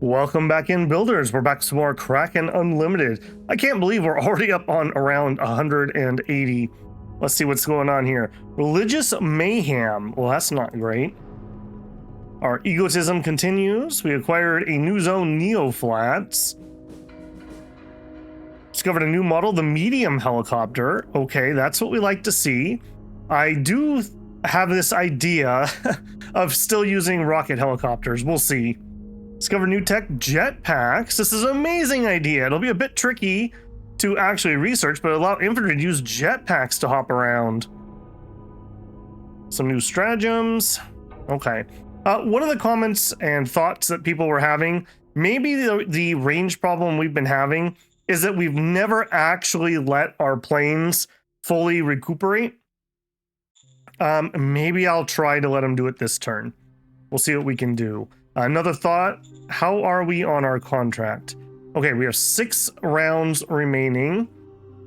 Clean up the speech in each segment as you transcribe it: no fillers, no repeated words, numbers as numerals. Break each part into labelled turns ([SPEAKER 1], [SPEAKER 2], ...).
[SPEAKER 1] Welcome back in, builders. We're back to some more Kracken Unlimited. I can't believe we're already up on around 180. Let's see what's going on here. Religious mayhem. Well, that's not great. Our egotism continues. We acquired a new zone, Neo-Flats. Discovered a new model, the medium helicopter. Okay, that's what we like to see. I do have this idea of still using rocket helicopters. We'll see. Discover new tech, jetpacks. This is an amazing idea. It'll be a bit tricky to actually research, but allow infantry to use jetpacks to hop around. Some new stratagems. Okay. One of the comments and thoughts that people were having, maybe the range problem we've been having is that we've never actually let our planes fully recuperate. Maybe I'll try to let them do it this turn. We'll see what we can do. Another thought, how are we on our contract? Okay, we have 6 rounds remaining.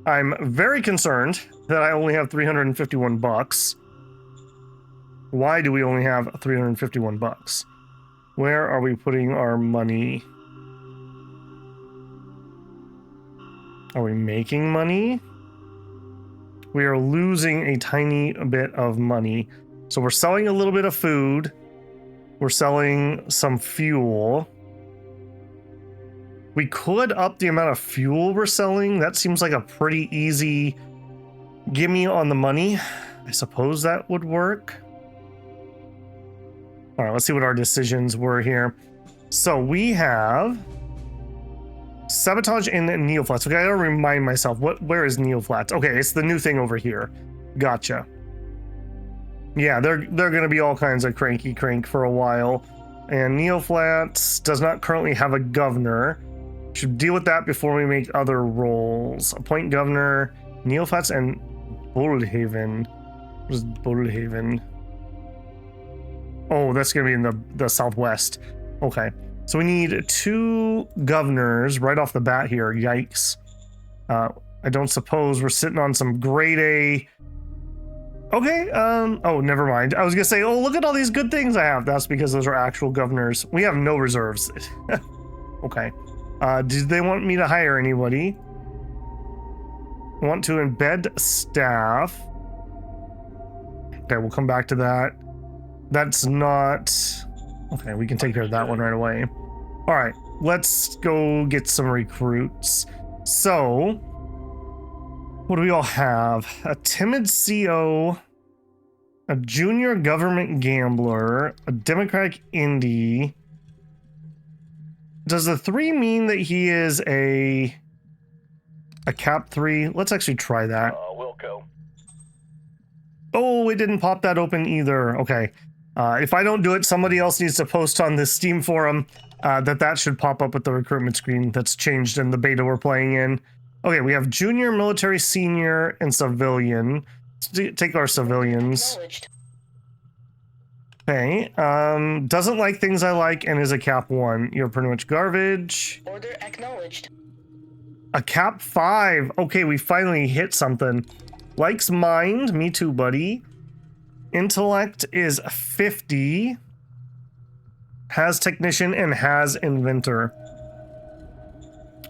[SPEAKER 1] I'm very concerned that I only have 351 bucks. Why do we only have 351 bucks? Where are we putting our money? Are we making money? We are losing a tiny bit of money. So we're selling a little bit of food. We're selling some fuel. We could up the amount of fuel we're selling. That seems like a pretty easy gimme on the money. I suppose that would work. All right, let's see what our decisions were here. So we have sabotage in Neo-Flats. Okay, I gotta remind myself, where is Neo-Flats? Okay, it's the new thing over here. Gotcha. Yeah, they're going to be all kinds of cranky crank for a while. And Neo-Flats does not currently have a governor. Should deal with that before we make other roles. Appoint governor, Neo-Flats, and Boldhaven. What is Boldhaven? Oh, that's going to be in the southwest. Okay, so we need 2 governors right off the bat here. Yikes. I don't suppose we're sitting on some grade A. Okay, oh, never mind. I was gonna say, oh, look at all these good things I have. That's because those are actual governors. We have no reserves. Okay. Do they want me to hire anybody? Want to embed staff. Okay, we'll come back to that. That's not... Okay, we can take care of that one right away. All right, let's go get some recruits. So... what do we all have? A timid CO, a junior government gambler, a democratic indie. Does the 3 mean that he is a cap 3? Let's actually try that.
[SPEAKER 2] We'll go.
[SPEAKER 1] Oh, it didn't pop that open either. Okay. If I don't do it, somebody else needs to post on the Steam forum that should pop up with the recruitment screen that's changed in the beta we're playing in. Okay, we have junior, military, senior, and civilian. Let's take our civilians. Okay, doesn't like things I like and is a cap 1. You're pretty much garbage.
[SPEAKER 3] Order acknowledged.
[SPEAKER 1] A cap 5. Okay, we finally hit something. Likes mind. Me too, buddy. Intellect is 50. Has technician and has inventor.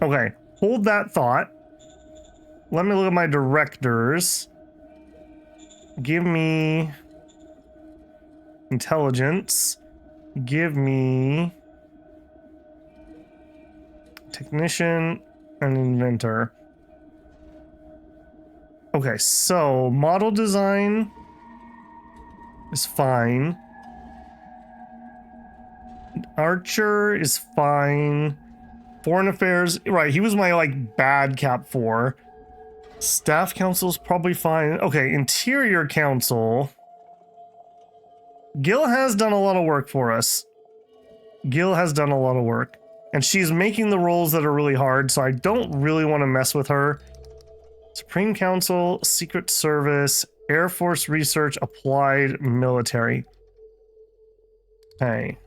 [SPEAKER 1] Okay, hold that thought. Let me look at my directors. Give me intelligence. Give me technician and inventor. Okay, so model design is fine. Archer is fine. Foreign affairs, right, he was my like bad cap 4. Staff council's probably fine. Okay, interior council. Gil has done a lot of work for us. Gil has done a lot of work. And she's making the roles that are really hard, so I don't really want to mess with her. Supreme Council, Secret Service, Air Force Research, Applied Military. Okay.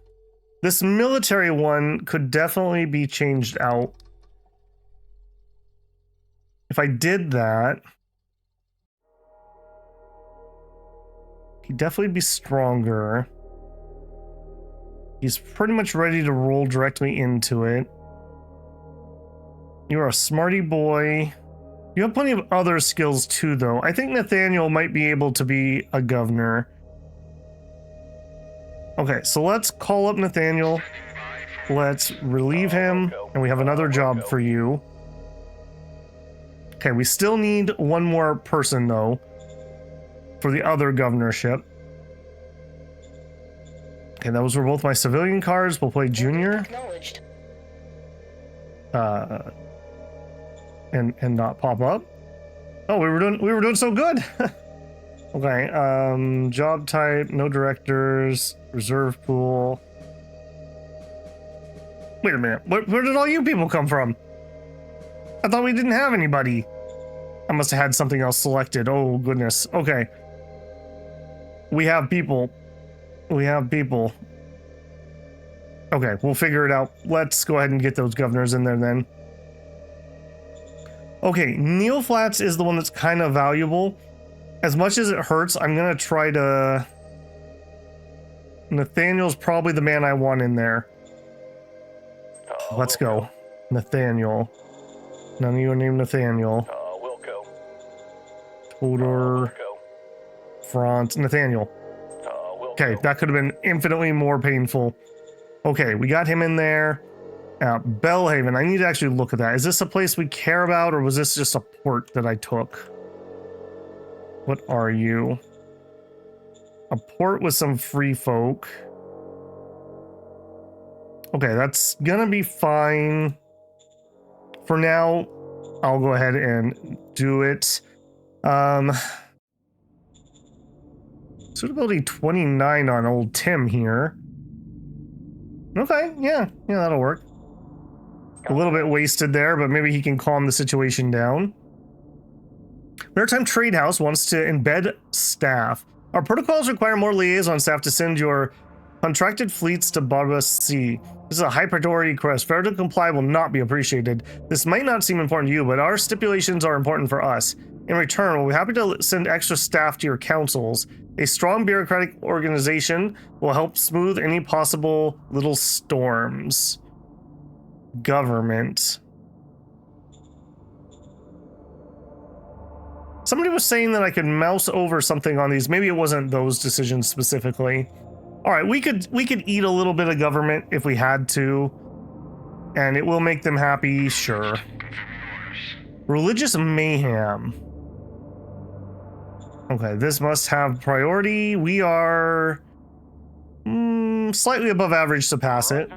[SPEAKER 1] This military one could definitely be changed out. If I did that, he'd definitely be stronger. He's pretty much ready to roll directly into it. You're a smarty boy. You have plenty of other skills too, though. I think Nathaniel might be able to be a governor. Okay, so let's call up Nathaniel. Let's relieve him, and we have another job for you. Okay, we still need one more person, though, for the other governorship. Okay, those were both my civilian cards. We'll play junior. And not pop up. Oh, we were doing so good. Okay, job type, no directors, reserve pool. Wait a minute, where did all you people come from? I thought we didn't have anybody. I must have had something else selected. Oh goodness. Okay. We have people. We have people. Okay, we'll figure it out. Let's go ahead and get those governors in there then. Okay, Neil Flats is the one that's kind of valuable. As much as it hurts, I'm going to try to... Nathaniel's probably the man I want in there. Let's go. Nathaniel. None of you are named Nathaniel. Todor. Front. Nathaniel. Okay, that could have been infinitely more painful. Okay, we got him in there. Belhaven, I need to actually look at that. Is this a place we care about, or was this just a port that I took? What are you? A port with some free folk. Okay, that's gonna be fine. For now, I'll go ahead and do it. Suitability 29 on old Tim here. Okay, yeah, that'll work. A little bit wasted there, but maybe he can calm the situation down. Maritime Trade House wants to embed staff. Our protocols require more liaison staff to send your contracted fleets to Barbara Sea. This is a high priority request. Failure to comply will not be appreciated. This might not seem important to you, but our stipulations are important for us. In return, we'll be happy to send extra staff to your councils. A strong bureaucratic organization will help smooth any possible little storms. Government. Somebody was saying that I could mouse over something on these. Maybe it wasn't those decisions specifically. All right, we could eat a little bit of government if we had to, and it will make them happy, sure. Religious mayhem. Okay, this must have priority. We are slightly above average to pass it.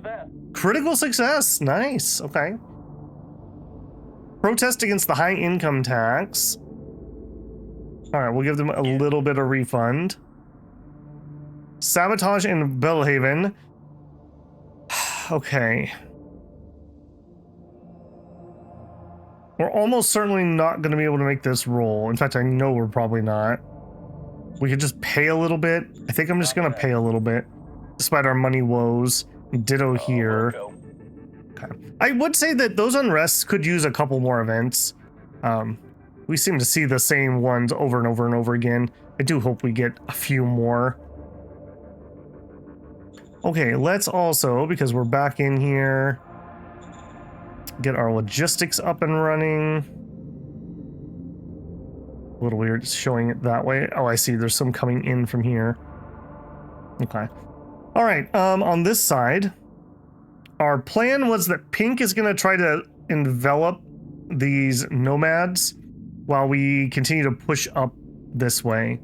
[SPEAKER 1] Critical success, nice, okay. Protest against the high income tax. All right, we'll give them a little bit of refund. Sabotage in Belhaven. Okay. We're almost certainly not going to be able to make this roll. In fact, I know we're probably not. We could just pay a little bit. I think I'm just going to pay a little bit, despite our money woes. Ditto here. Okay. I would say that those unrests could use a couple more events. We seem to see the same ones over and over and over again. I do hope we get a few more. Okay, let's also, because we're back in here, get our logistics up and running. A little weird showing it that way. Oh, I see. There's some coming in from here. Okay. All right. On this side, our plan was that Pink is going to try to envelop these nomads while we continue to push up this way.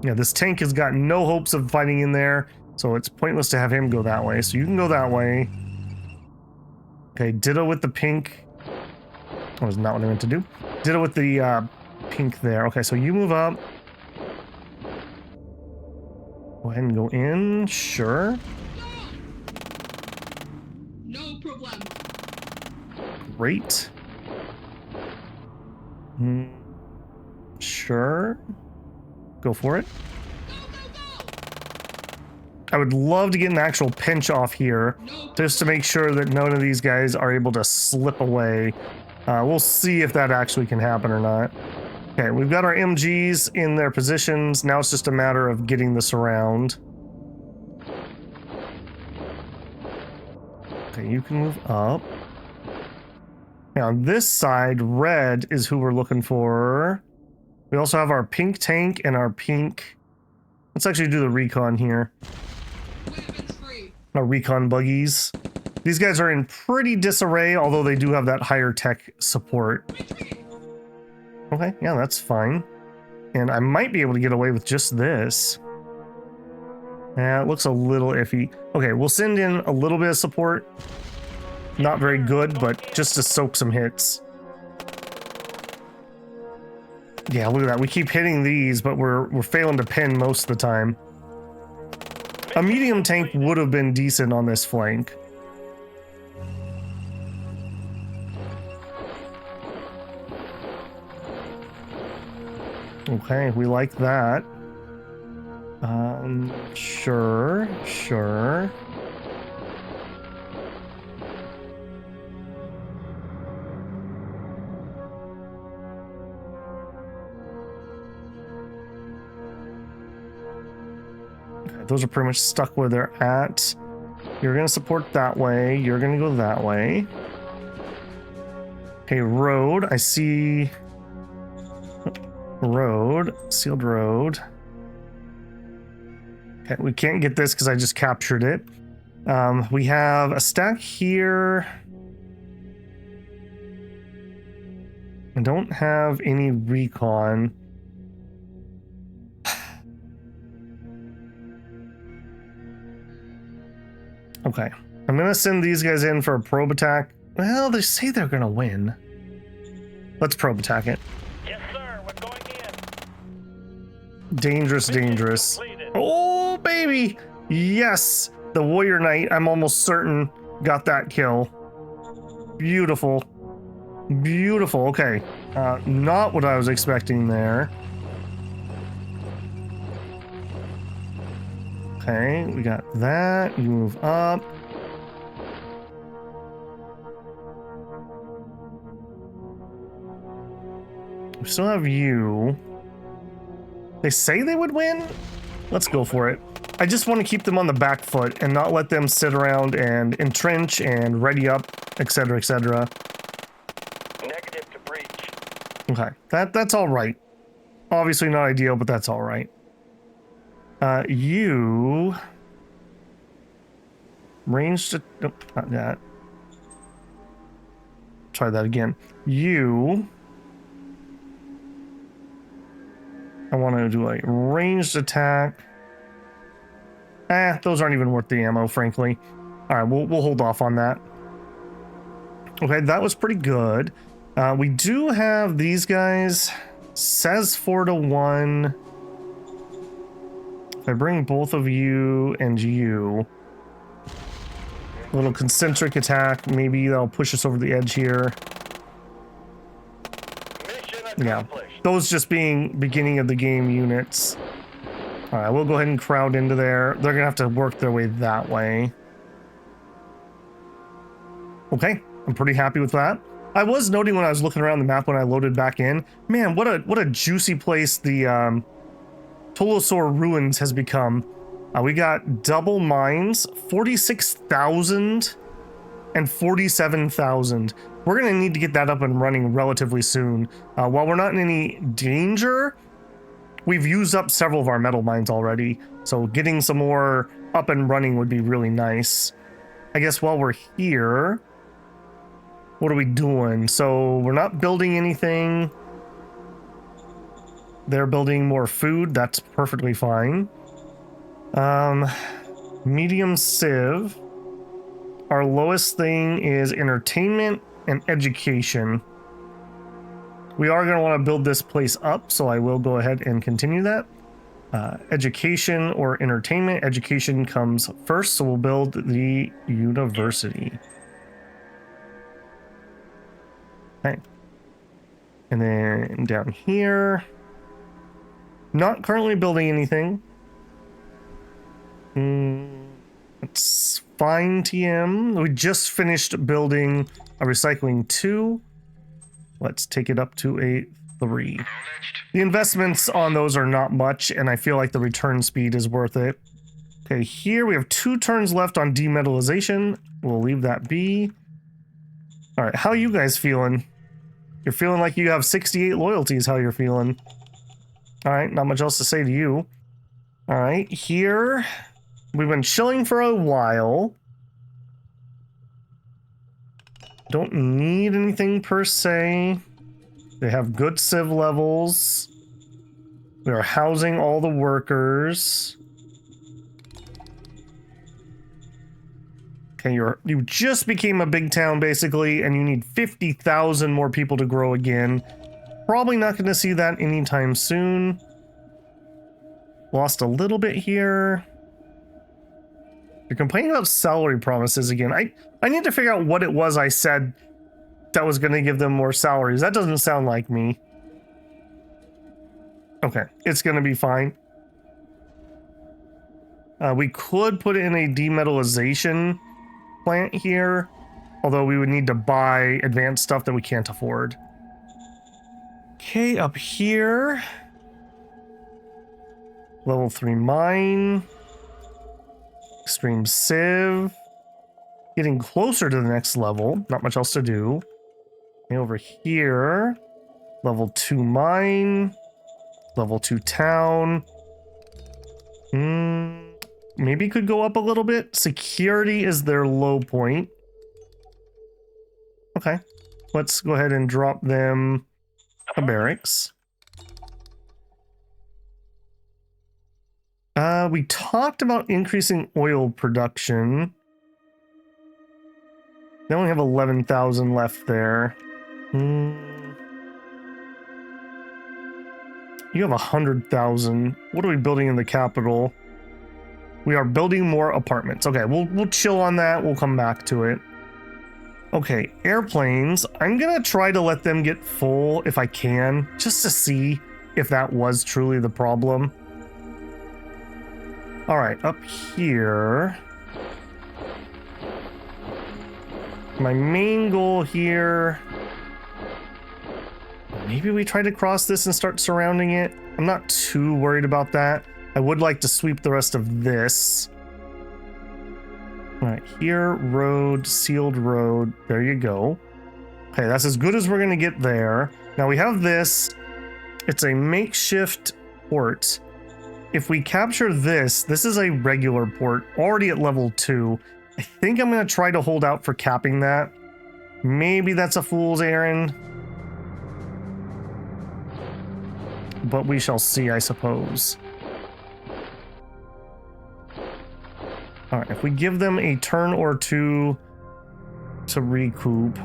[SPEAKER 1] Yeah, this tank has got no hopes of fighting in there, so it's pointless to have him go that way. So you can go that way. Okay, ditto with the pink. That was not what I meant to do. Ditto with the pink there. Okay, so you move up. Go ahead and go in. Sure.
[SPEAKER 2] No problem.
[SPEAKER 1] Great. Sure. Go for it. I would love to get an actual pinch off here, just to make sure that none of these guys are able to slip away. We'll see if that actually can happen or not. Okay, we've got our MGs in their positions. Now it's just a matter of getting this around. you can move up. Now, on this side, red is who we're looking for. We also have our pink tank and our pink... Let's actually do the recon here.
[SPEAKER 2] Weapons free.
[SPEAKER 1] Our recon buggies. These guys are in pretty disarray, although they do have that higher tech support. Okay, yeah, that's fine. And I might be able to get away with just this. Yeah, it looks a little iffy. Okay, we'll send in a little bit of support. Not very good, but just to soak some hits. Yeah, look at that. We keep hitting these, but we're failing to pin most of the time. A medium tank would have been decent on this flank. Okay, we like that. Sure. Okay, those are pretty much stuck where they're at. You're gonna support that way. You're gonna go that way. Okay, road. I see... Road. Sealed road. Okay, we can't get this because I just captured it. We have a stack here. I don't have any recon. Okay, I'm gonna send these guys in for a probe attack. Well, they say they're gonna win. Let's probe attack it.
[SPEAKER 3] Yes, sir. We're going in.
[SPEAKER 1] Dangerous.
[SPEAKER 3] Completed.
[SPEAKER 1] Oh, baby! Yes! The Warrior Knight, I'm almost certain, got that kill. Beautiful. Beautiful. Okay. Not what I was expecting there. Okay, we got that. You move up. We still have you. They say they would win? Let's go for it. I just want to keep them on the back foot and not let them sit around and entrench and ready up, etc., etc.
[SPEAKER 3] Negative to breach.
[SPEAKER 1] Okay, that's all right. Obviously not ideal, but that's all right. You range to... Nope, not that. Try that again. You... I want to do a ranged attack. Those aren't even worth the ammo, frankly. All right, we'll hold off on that. Okay, that was pretty good. We do have these guys. Says 4-1. If I bring both of you and you, a little concentric attack, maybe that'll push us over the edge here.
[SPEAKER 3] Mission
[SPEAKER 1] Yeah,
[SPEAKER 3] accomplished.
[SPEAKER 1] those just being beginning of the game units. All right, we'll go ahead and crowd into there. They're gonna have to work their way that way. Okay, I'm pretty happy with that. I was noting when I was looking around the map when I loaded back in, man, what a juicy place the Tolosaur Ruins has become. We got double mines, 46,000 and 47,000. We're gonna need to get that up and running relatively soon. While we're not in any danger, we've used up several of our metal mines already, so getting some more up and running would be really nice. I guess while we're here, what are we doing? So we're not building anything. They're building more food. That's perfectly fine. Medium civ. Our lowest thing is entertainment and education. We are going to want to build this place up, so I will go ahead and continue that. Education or entertainment. Education comes first, so we'll build the university. Okay. And then down here, not currently building anything. It's fine, TM. We just finished building a recycling 2. Let's take it up to a 3. The investments on those are not much, and I feel like the return speed is worth it. Okay, here we have 2 turns left on demetallization. We'll leave that be. All right, how are you guys feeling? You're feeling like you have 68 loyalties, how you're feeling. All right, not much else to say to you. All right, here, we've been chilling for a while. Don't need anything per se. They have good civ levels. We are housing all the workers. Okay, you just became a big town basically, and you need 50,000 more people to grow again. Probably not going to see that anytime soon. Lost a little bit here. You're complaining about salary promises again. I need to figure out what it was I said that was going to give them more salaries. That doesn't sound like me. Okay, it's going to be fine. We could put in a demetallization plant here, although we would need to buy advanced stuff that we can't afford. Okay, up here. Level 3 mine. Extreme civ. Getting closer to the next level. Not much else to do. Okay, over here. Level 2 mine. Level 2 town. Maybe could go up a little bit. Security is their low point. Okay. Let's go ahead and drop them a barracks. We talked about increasing oil production. They only have 11,000 left there. You have 100,000. What are we building in the capital? We are building more apartments. Okay, we'll chill on that. We'll come back to it. Okay, airplanes. I'm gonna try to let them get full if I can, just to see if that was truly the problem. All right, up here. My main goal here. Maybe we try to cross this and start surrounding it. I'm not too worried about that. I would like to sweep the rest of this. All right, here, road, sealed road. There you go. Okay, that's as good as we're gonna get there. Now we have this. It's a makeshift port. If we capture this, this is a regular port, already at level 2. I think I'm gonna try to hold out for capping that. Maybe that's a fool's errand. But we shall see, I suppose. All right, if we give them a turn or two to recoup.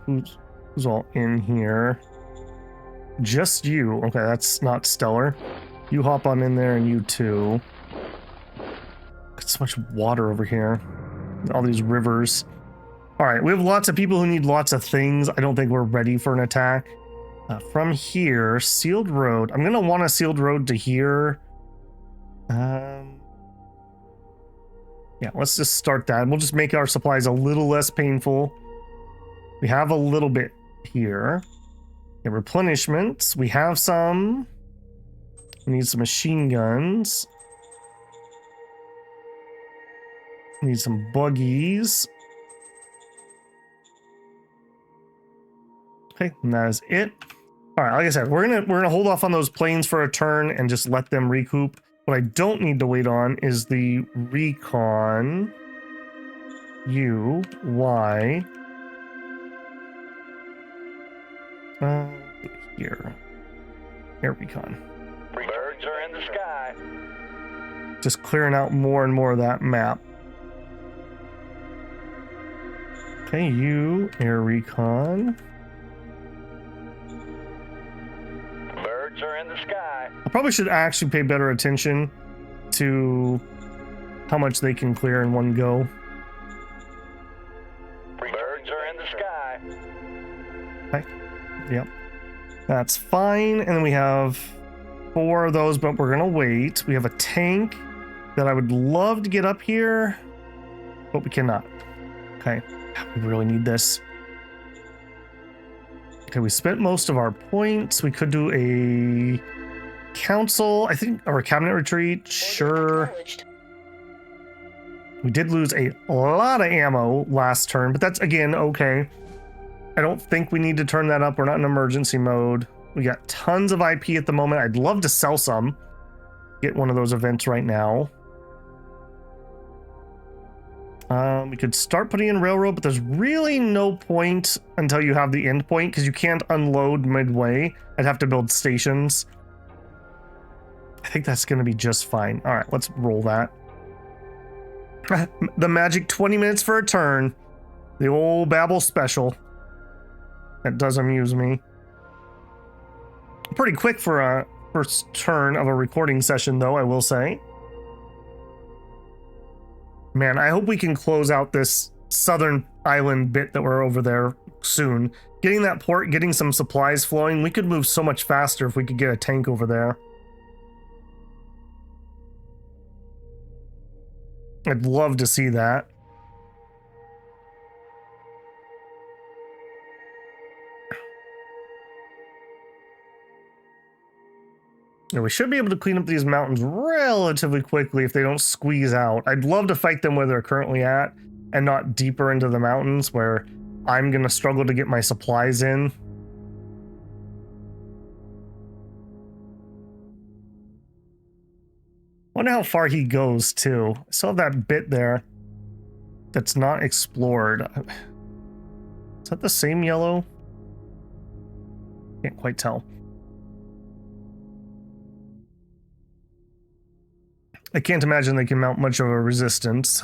[SPEAKER 1] Who's all in here? Just you. Okay, that's not stellar. You hop on in there and you too. Got so much water over here. All these rivers. All right, we have lots of people who need lots of things. I don't think we're ready for an attack. From here, sealed road. I'm gonna want a sealed road to here. Yeah, let's just start that. We'll just make our supplies a little less painful. We have a little bit here. Okay, replenishments. We have some. We need some machine guns. We need some buggies. Okay, and that is it. All right, like I said, we're gonna hold off on those planes for a turn and just let them recoup. What I don't need to wait on is the recon. U, Y. Here. Air recon.
[SPEAKER 3] Birds are in the sky.
[SPEAKER 1] Just clearing out more and more of that map. Okay, you, air recon.
[SPEAKER 3] Birds are in the sky.
[SPEAKER 1] I probably should actually pay better attention to how much they can clear in one go.
[SPEAKER 3] Birds are in the sky.
[SPEAKER 1] Okay. Yep. That's fine. And then we have 4 of those, but we're gonna wait. We have a tank that I would love to get up here, but we cannot. Okay. We really need this. Okay, we spent most of our points. We could do a council, I think, or a cabinet retreat. Sure. We did lose a lot of ammo last turn, but that's, again, okay. I don't think we need to turn that up. We're not in emergency mode. We got tons of IP at the moment. I'd love to sell some. Get one of those events right now. We could start putting in railroad, but there's really no point until you have the end point because you can't unload midway. I'd have to build stations. I think that's going to be just fine. All right, let's roll that. The magic 20 minutes for a turn. The old Babel special. That does amuse me. Pretty quick for a first turn of a recording session, though, I will say. Man, I hope we can close out this southern island bit that we're over there soon. Getting that port, getting some supplies flowing, we could move so much faster if we could get a tank over there. I'd love to see that. Yeah, we should be able to clean up these mountains relatively quickly if they don't squeeze out. I'd love to fight them where they're currently at and not deeper into the mountains where I'm going to struggle to get my supplies in. Wonder how far he goes, too. I still have that bit there that's not explored. Is that the same yellow? Can't quite tell. I can't imagine they can mount much of a resistance.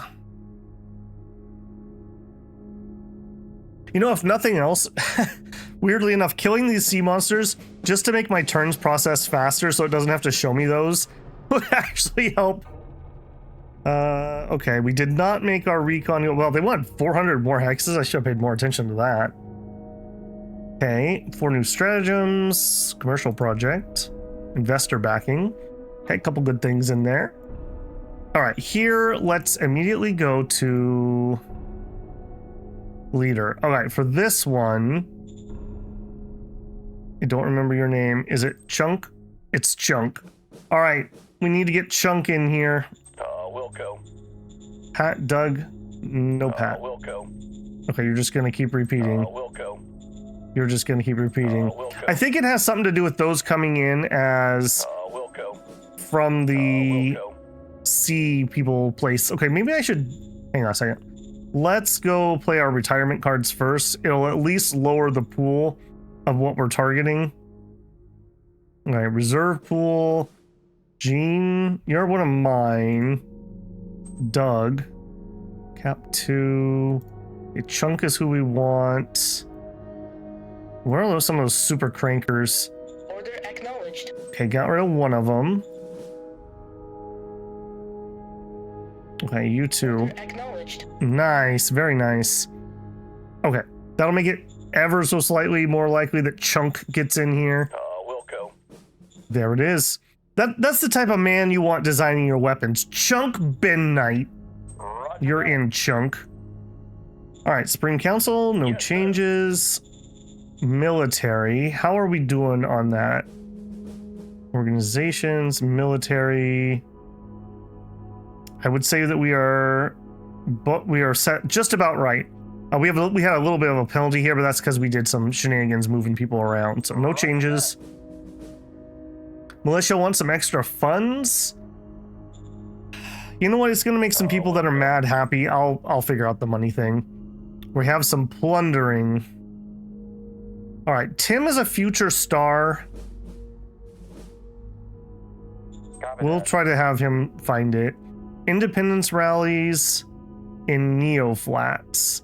[SPEAKER 1] You know, if nothing else, weirdly enough, killing these sea monsters just to make my turns process faster so it doesn't have to show me those would actually help. Okay, we did not make our recon. Well, they wanted 400 more hexes. I should have paid more attention to that. Okay, 4 new stratagems, commercial project, investor backing. Okay, a couple good things in there. All right, here, let's immediately go to leader. All right, for this one, I don't remember your name. Is it Chunk? It's Chunk. All right, we need to get Chunk in here.
[SPEAKER 3] Wilco.
[SPEAKER 1] Pat, Doug, no Pat.
[SPEAKER 3] Wilco.
[SPEAKER 1] Okay, you're just gonna keep repeating.
[SPEAKER 3] Wilco.
[SPEAKER 1] You're just gonna keep repeating.
[SPEAKER 3] Wilco.
[SPEAKER 1] I think it has something to do with those coming in as
[SPEAKER 3] Wilco.
[SPEAKER 1] from the
[SPEAKER 3] Wilco.
[SPEAKER 1] sea people place. Okay, maybe I should hang on a second. Let's go play our retirement cards first. It'll at least lower the pool of what we're targeting. All right, reserve pool. Gene, you're one of mine. Doug, cap 2. A Chunk is who we want. Where are those, some of those super crankers?
[SPEAKER 4] Order acknowledged.
[SPEAKER 1] Okay, got rid of one of them. Okay, you two.
[SPEAKER 4] Order acknowledged.
[SPEAKER 1] Nice, very nice. Okay, that'll make it ever so slightly more likely that Chunk gets in here.
[SPEAKER 3] Wilco.
[SPEAKER 1] There it is. That's the type of man you want designing your weapons. Chunk Ben Knight.
[SPEAKER 3] Roger.
[SPEAKER 1] You're in, Chunk. All right, Spring Council, no
[SPEAKER 3] Yes,
[SPEAKER 1] changes. Military, how are we doing on that? Organizations, military. I would say that we are set just about right. We had a little bit of a penalty here, but that's because we did some shenanigans moving people around. So no changes. Militia wants some extra funds. You know what? It's going to make some people that are mad happy. I'll figure out the money thing. We have some plundering. All right, Tim is a future star. We'll try to have him find it. Independence rallies in Neo Flats.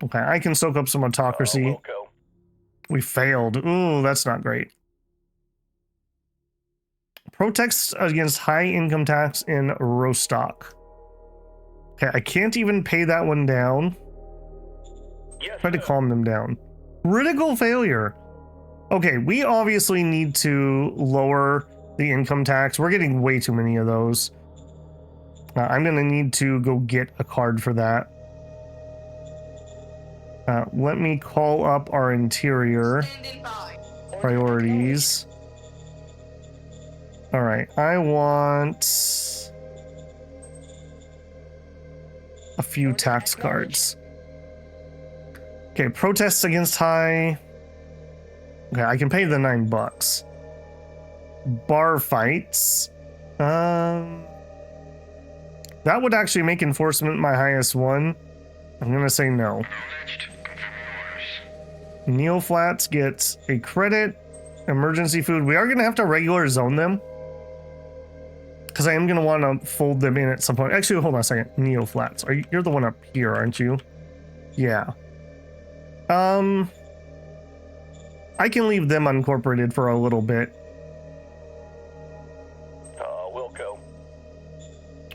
[SPEAKER 1] Okay, I can soak up some autocracy.
[SPEAKER 3] Wilco.
[SPEAKER 1] We failed. Ooh, that's not great. Protects against high income tax in Rostock. Okay, I can't even pay that one down.
[SPEAKER 3] Yes,
[SPEAKER 1] Try to
[SPEAKER 3] sir.
[SPEAKER 1] calm them down. Critical failure. Okay, we obviously need to lower the income tax. We're getting way too many of those. I'm gonna need to go get a card for that. Let me call up our interior
[SPEAKER 2] Standing by.
[SPEAKER 1] priorities. All right, I want a few tax cards. Okay, protests against high. Okay, I can pay the $9. Bar fights. That would actually make enforcement my highest one. I'm gonna say no. Neoflats gets a credit. Emergency food. We are gonna have to regular zone them, because I am gonna want to fold them in at some point. Actually, hold on a second. Neoflats. You're the one up here, aren't you? Yeah. I can leave them uncorporated for a little bit.
[SPEAKER 3] We'll go.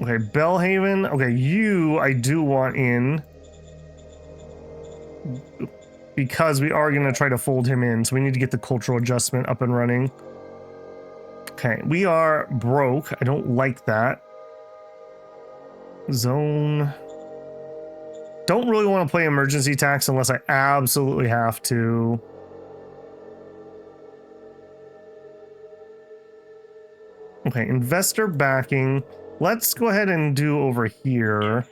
[SPEAKER 1] Okay, Bellhaven. Okay, you I do want in, because we are going to try to fold him in, so we need to get the cultural adjustment up and running. Okay, we are broke. I don't like that. Zone. Don't really want to play emergency tax unless I absolutely have to. Okay, investor backing. Let's go ahead and do over here.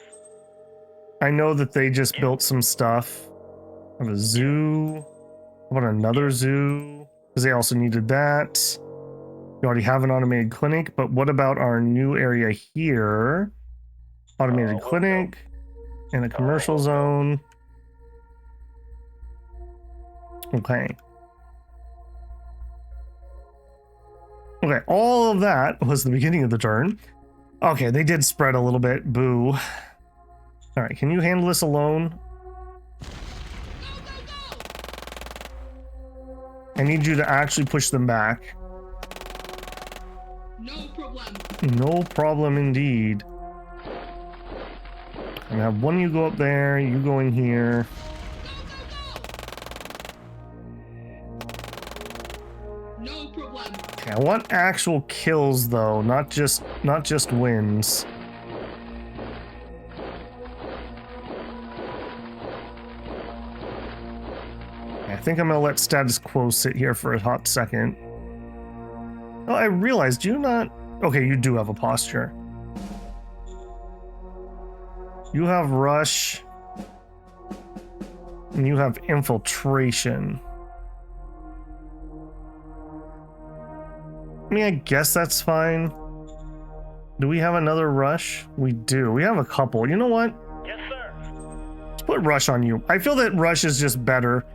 [SPEAKER 1] I know that they just built some stuff. I have a zoo. How about another zoo? Because they also needed that. We already have an automated clinic, but what about our new area here? Automated clinic and a commercial zone. Okay. Okay, all of that was the beginning of the turn. Okay, they did spread a little bit. Boo. All right, can you handle this alone? I need you to actually push them back.
[SPEAKER 2] No problem.
[SPEAKER 1] No problem indeed. I'm gonna have one of you go up there, you go in here.
[SPEAKER 2] No problem.
[SPEAKER 1] Okay, I want actual kills though, not just wins. I think I'm gonna let status quo sit here for a hot second. Oh, I realized you not. Okay, you do have a posture. You have rush. And you have infiltration. I mean, I guess that's fine. Do we have another rush? We do. We have a couple. You know what?
[SPEAKER 3] Yes, sir.
[SPEAKER 1] Let's put rush on you. I feel that rush is just better.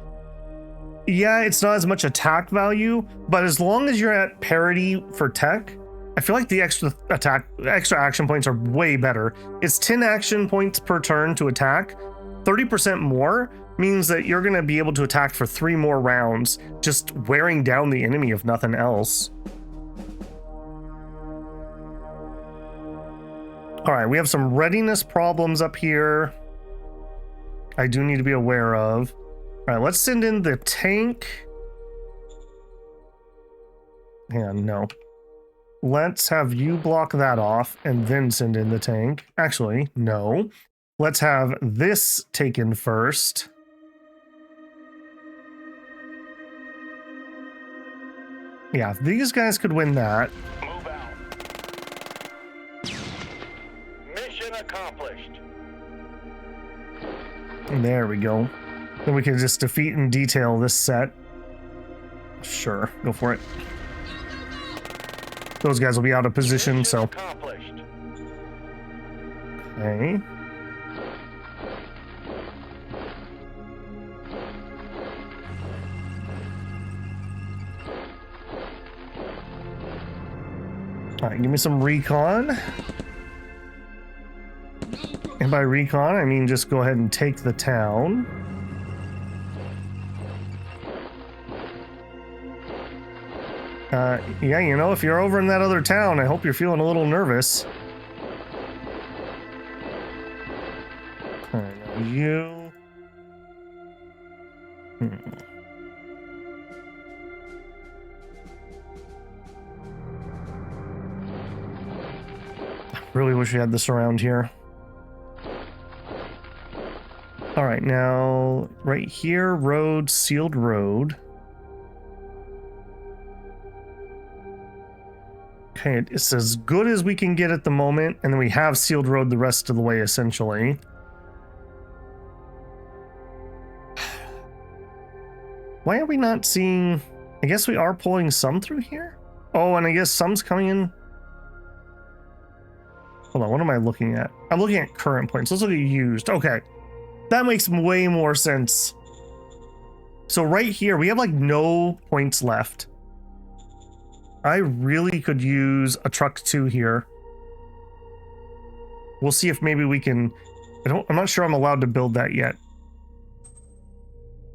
[SPEAKER 1] Yeah, it's not as much attack value, but as long as you're at parity for tech, I feel like the extra action points are way better. It's 10 action points per turn to attack. 30% more means that you're going to be able to attack for 3 more rounds, just wearing down the enemy if nothing else. All right, we have some readiness problems up here I do need to be aware of. All right, let's send in the tank. Yeah, no. Let's have you block that off and then send in the tank. Actually, no. Let's have this taken first. Yeah, if these guys could win that.
[SPEAKER 3] Move out. Mission accomplished.
[SPEAKER 1] There we go. Then we can just defeat and detail this set. Sure, go for it. Those guys will be out of position, so.
[SPEAKER 3] Accomplished.
[SPEAKER 1] Okay. All right, give me some recon. And by recon, I mean just go ahead and take the town. Yeah, you know, if you're over in that other town, I hope you're feeling a little nervous. All right, now you. I really wish we had this around here. All right, now, right here, road, sealed road. Okay, it's as good as we can get at the moment, and then we have sealed road the rest of the way, essentially. Why are we not seeing... I guess we are pulling some through here? Oh, and I guess some's coming in... Hold on, what am I looking at? I'm looking at current points. Let's look at used. Okay. That makes way more sense. So right here, we have like no points left. I really could use a truck 2 here. We'll see if maybe we can... I'm not sure I'm allowed to build that yet.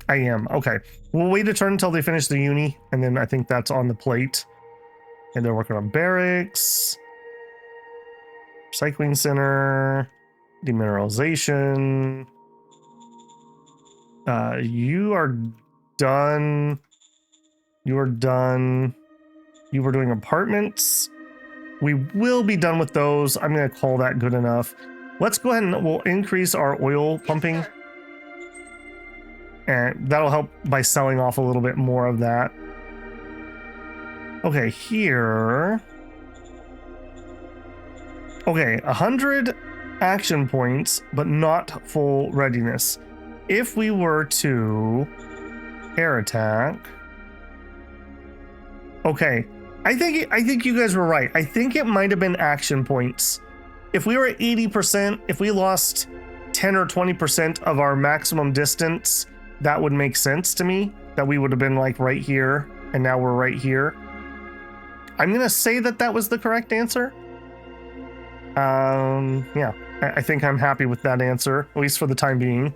[SPEAKER 1] I am. Okay. We'll wait a turn until they finish the uni, and then I think that's on the plate. And they're working on barracks. Recycling center. Demineralization. You are done. You are done. You were doing apartments. We will be done with those. I'm going to call that good enough. Let's go ahead and we'll increase our oil pumping. And that'll help by selling off a little bit more of that. Okay, here. Okay, 100 action points, but not full readiness. If we were to air attack. Okay, I think you guys were right. I think it might have been action points. If we were at 80%, if we lost 10 or 20% of our maximum distance, that would make sense to me. That we would have been like right here, and now we're right here. I'm gonna say that that was the correct answer. Yeah, I think I'm happy with that answer, at least for the time being.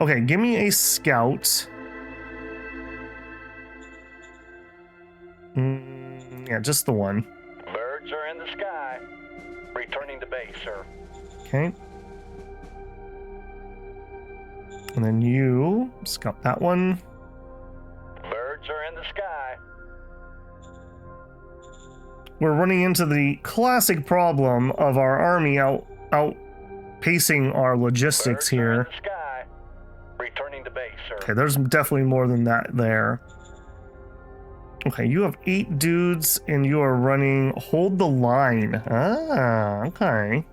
[SPEAKER 1] Okay, give me a scout. Yeah, just the one.
[SPEAKER 3] Birds are in the sky. Returning to base, sir.
[SPEAKER 1] Okay. And then you scout that one.
[SPEAKER 3] Birds are in the sky.
[SPEAKER 1] We're running into the classic problem of our army outpacing our logistics
[SPEAKER 3] Birds are
[SPEAKER 1] here.
[SPEAKER 3] in the sky. Returning to base, sir.
[SPEAKER 1] Okay, there's definitely more than that there. Okay, you have 8 dudes and you are running hold the line. Ah, okay.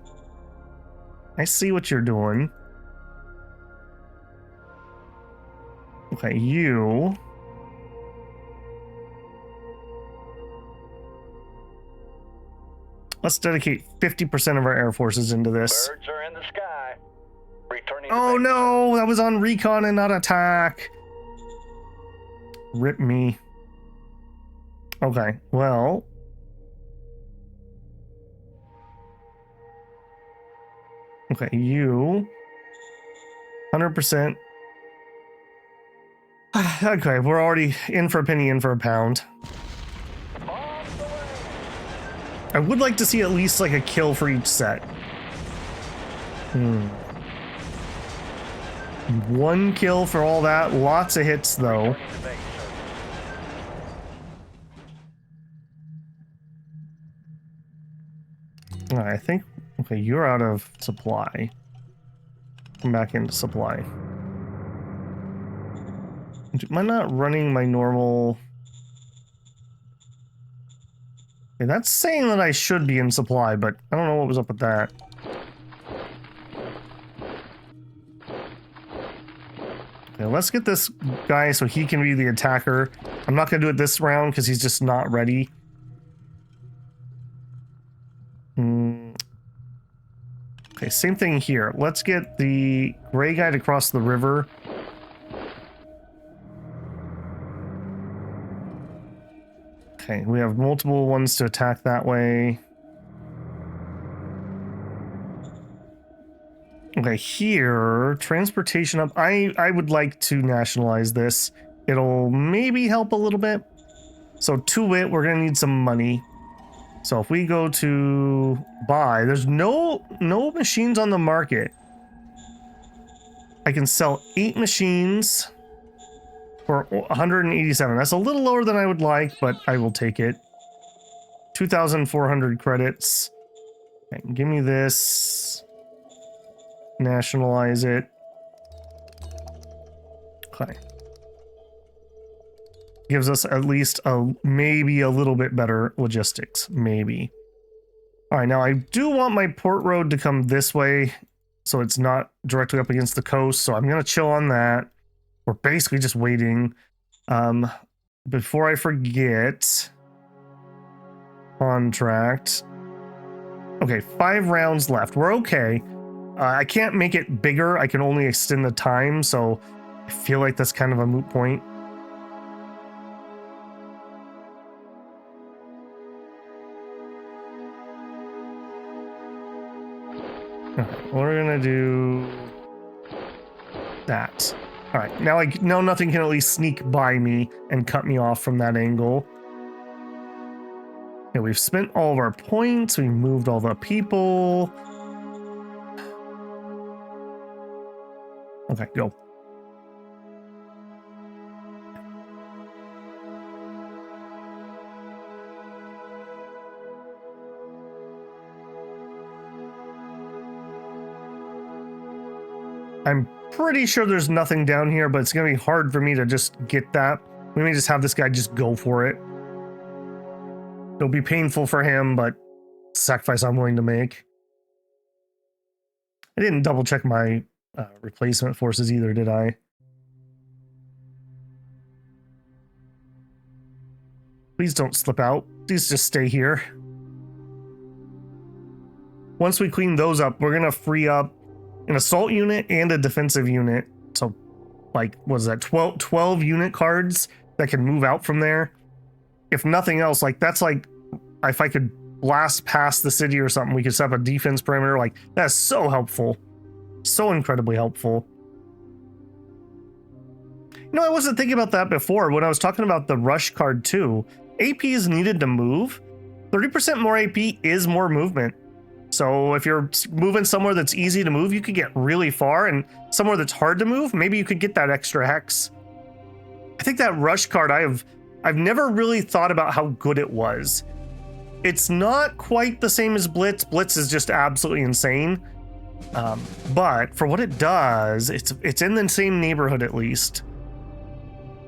[SPEAKER 1] I see what you're doing. Okay, you. Let's dedicate 50% of our air forces into this.
[SPEAKER 3] Birds are in the sky. Returning to
[SPEAKER 1] Oh
[SPEAKER 3] base.
[SPEAKER 1] no, that was on recon and not attack. Rip me. Okay, well. Okay, you. 100%. Okay, we're already in for a penny, in for a pound. I would like to see at least like a kill for each set. 1 kill for all that. Lots of hits though.
[SPEAKER 3] Returning to base, sir.
[SPEAKER 1] I think, okay, you're out of supply. Come back into supply. Am I not running my normal? Okay, that's saying that I should be in supply, but I don't know what was up with that. Okay, let's get this guy so he can be the attacker. I'm not going to do it this round because he's just not ready. Okay, same thing here. Let's get the gray guy to cross the river. Okay, we have multiple ones to attack that way. Okay, here, transportation up. I would like to nationalize this. It'll maybe help a little bit. So to it, we're gonna need some money. So if we go to buy, there's no machines on the market. I can sell 8 machines for 187. That's a little lower than I would like, but I will take it. 2,400 credits. Okay, give me this. Nationalize it. Okay. Gives us at least maybe a little bit better logistics. Maybe. All right, now I do want my port road to come this way so it's not directly up against the coast. So I'm going to chill on that. We're basically just waiting. Before I forget, contract. Okay, 5 rounds left. We're okay. I can't make it bigger. I can only extend the time, so I feel like that's kind of a moot point. Okay, we're gonna do that. All right, now I know nothing can at least sneak by me and cut me off from that angle. Okay, we've spent all of our points. We've moved all the people. Okay, go. I'm pretty sure there's nothing down here, but it's going to be hard for me to just get that. We may just have this guy just go for it. It'll be painful for him, but sacrifice I'm willing to make. I didn't double check my replacement forces either, did I? Please don't slip out. Please just stay here. Once we clean those up, we're going to free up an assault unit and a defensive unit. So, like, what is that? 12 unit cards that can move out from there. If nothing else, like, that's like, if I could blast past the city or something, we could set up a defense perimeter. Like, that's so helpful. So incredibly helpful. You know, I wasn't thinking about that before when I was talking about the rush card too. AP is needed to move. 30% more AP is more movement. So if you're moving somewhere that's easy to move, you could get really far, and somewhere that's hard to move, maybe you could get that extra hex. I think that rush card, I've never really thought about how good it was. It's not quite the same as Blitz. Blitz is just absolutely insane. But for what it does, it's in the same neighborhood at least.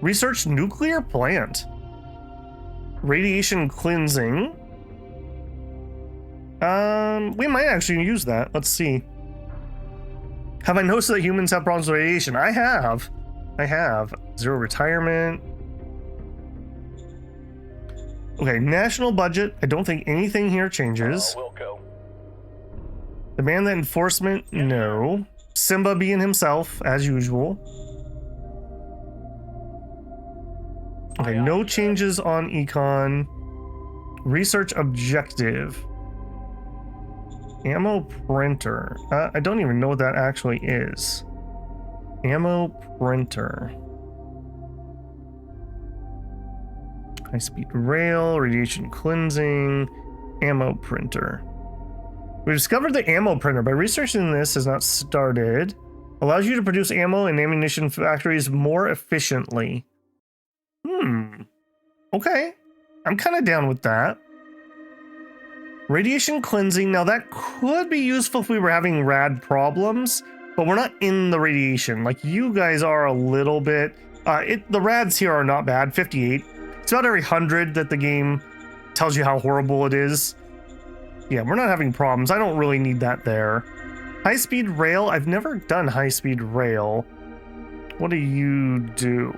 [SPEAKER 1] Research nuclear plant. Radiation cleansing. We might actually use that. Let's see. Have I noticed that humans have problems with radiation? I have. 0 retirement. Okay, national budget. I don't think anything here changes.
[SPEAKER 3] Wilco.
[SPEAKER 1] Demand that enforcement? No. Simba being himself, as usual. Okay, no changes on econ. Research objective. Ammo printer. I don't even know what that actually is. Ammo printer. High-speed rail, radiation cleansing, ammo printer. We discovered the ammo printer, but researching this has not started. Allows you to produce ammo in ammunition factories more efficiently. Okay. I'm kind of down with that. Radiation cleansing. Now that could be useful if we were having rad problems, but we're not in the radiation. Like, you guys are a little bit. The rads here are not bad. 58. It's about every 100 that the game tells you how horrible it is. Yeah, we're not having problems. I don't really need that there. High-speed rail. I've never done high-speed rail. What do you do?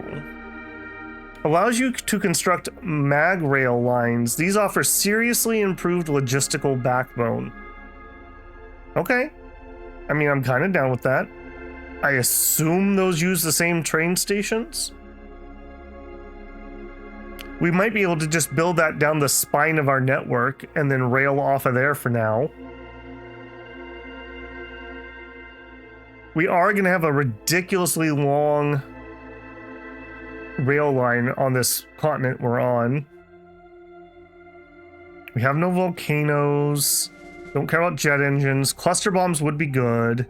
[SPEAKER 1] Allows you to construct mag rail lines. These offer seriously improved logistical backbone. Okay. I mean, I'm kind of down with that. I assume those use the same train stations. We might be able to just build that down the spine of our network and then rail off of there for now. We are going to have a ridiculously long rail line on this continent we're on. We have no volcanoes. Don't care about jet engines. Cluster bombs would be good.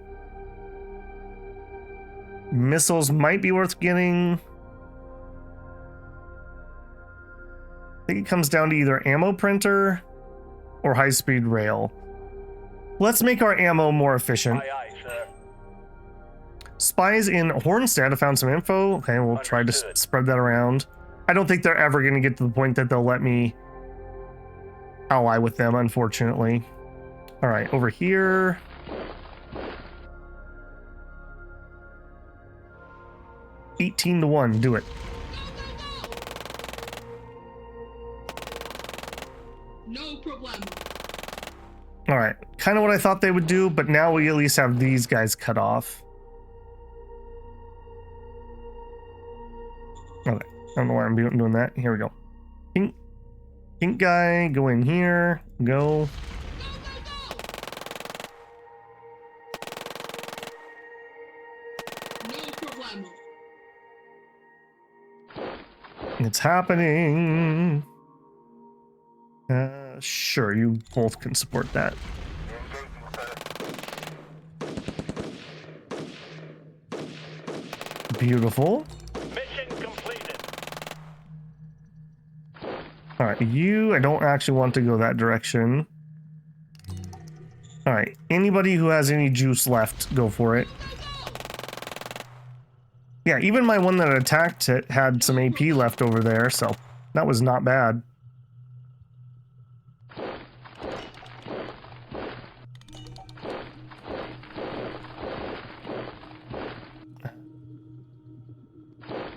[SPEAKER 1] Missiles might be worth getting. I think it comes down to either ammo printer or high-speed rail. Let's make our ammo more efficient.
[SPEAKER 3] Aye, aye, sir.
[SPEAKER 1] spies in Hornstead. I found some info. Okay, we'll try to
[SPEAKER 3] Understood.
[SPEAKER 1] spread that around. I don't think they're ever going to get to the point that they'll let me ally with them, unfortunately. All right, over here. $18-1, do it.
[SPEAKER 2] No problem.
[SPEAKER 1] All right, kind of what I thought they would do, but now we at least have these guys cut off. Okay, I don't know why I'm doing that. Here we go. Pink guy, go in here. Go.
[SPEAKER 2] No problem.
[SPEAKER 1] It's happening. Sure, you both can support that. Beautiful.
[SPEAKER 3] Mission completed.
[SPEAKER 1] All right, I don't actually want to go that direction. All right, anybody who has any juice left, go for it. Yeah, even my one that attacked it had some AP left over there, so that was not bad.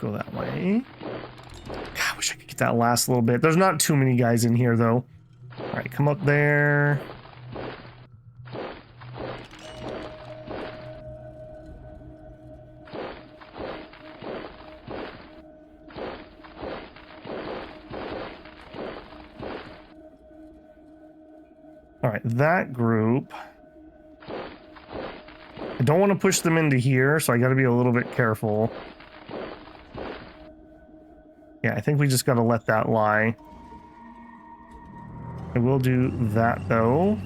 [SPEAKER 1] Go that way. God, I wish I could get that last little bit. There's not too many guys in here, though. All right, come up there. All right, that group. I don't want to push them into here, so I got to be a little bit careful. Yeah, I think we just got to let that lie. I will do that, though.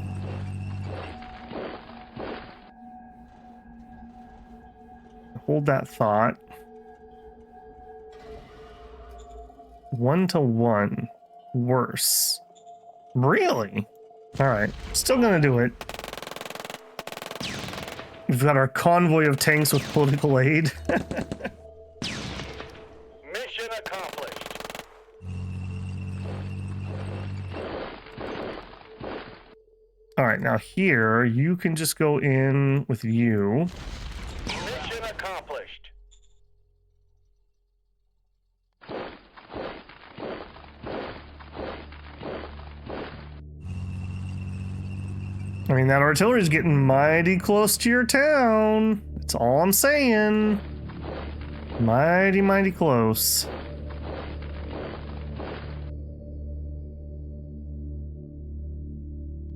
[SPEAKER 1] Hold that thought. 1-1. Worse. Really? All right, still gonna do it. We've got our convoy of tanks with political aid.
[SPEAKER 3] Mission accomplished.
[SPEAKER 1] All right, now here, you can just go in with you.
[SPEAKER 3] Mission accomplished.
[SPEAKER 1] I mean, that artillery is getting mighty close to your town. That's all I'm saying. Mighty, mighty close.